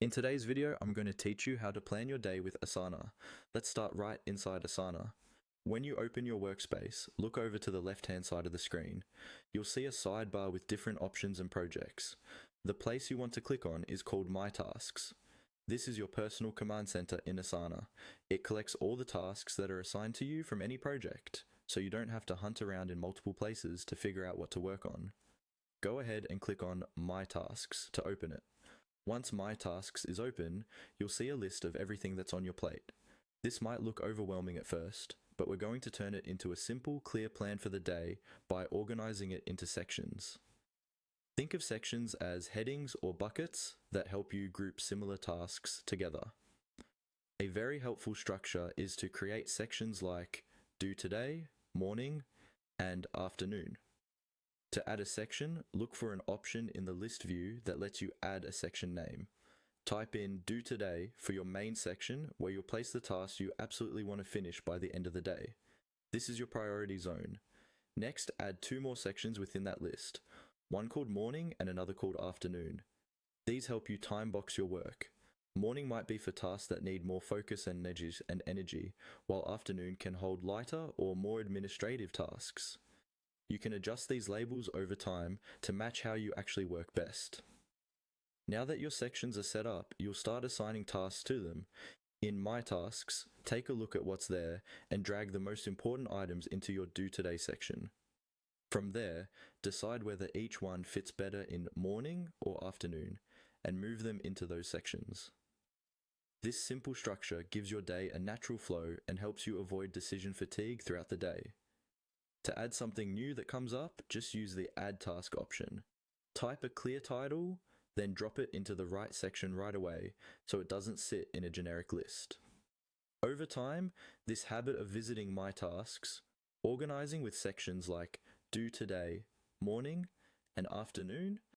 In today's video, I'm going to teach you how to plan your day with Asana. Let's start right inside Asana. When you open your workspace, look over to the left-hand side of the screen. You'll see a sidebar with different options and projects. The place you want to click on is called My Tasks. This is your personal command center in Asana. It collects all the tasks that are assigned to you from any project, so you don't have to hunt around in multiple places to figure out what to work on. Go ahead and click on My Tasks to open it. Once My Tasks is open, you'll see a list of everything that's on your plate. This might look overwhelming at first, but we're going to turn it into a simple, clear plan for the day by organizing it into sections. Think of sections as headings or buckets that help you group similar tasks together. A very helpful structure is to create sections like Do Today, Morning, and Afternoon. To add a section, look for an option in the list view that lets you add a section name. Type in Do Today for your main section where you'll place the tasks you absolutely want to finish by the end of the day. This is your priority zone. Next, add two more sections within that list, one called Morning and another called Afternoon. These help you time box your work. Morning might be for tasks that need more focus and energy, while Afternoon can hold lighter or more administrative tasks. You can adjust these labels over time to match how you actually work best. Now that your sections are set up, you'll start assigning tasks to them. In My Tasks, take a look at what's there and drag the most important items into your Do Today section. From there, decide whether each one fits better in Morning or Afternoon, and move them into those sections. This simple structure gives your day a natural flow and helps you avoid decision fatigue throughout the day. To add something new that comes up, just use the Add Task option. Type a clear title, then drop it into the right section right away so it doesn't sit in a generic list. Over time, this habit of visiting My Tasks, organizing with sections like Do Today, Morning, and Afternoon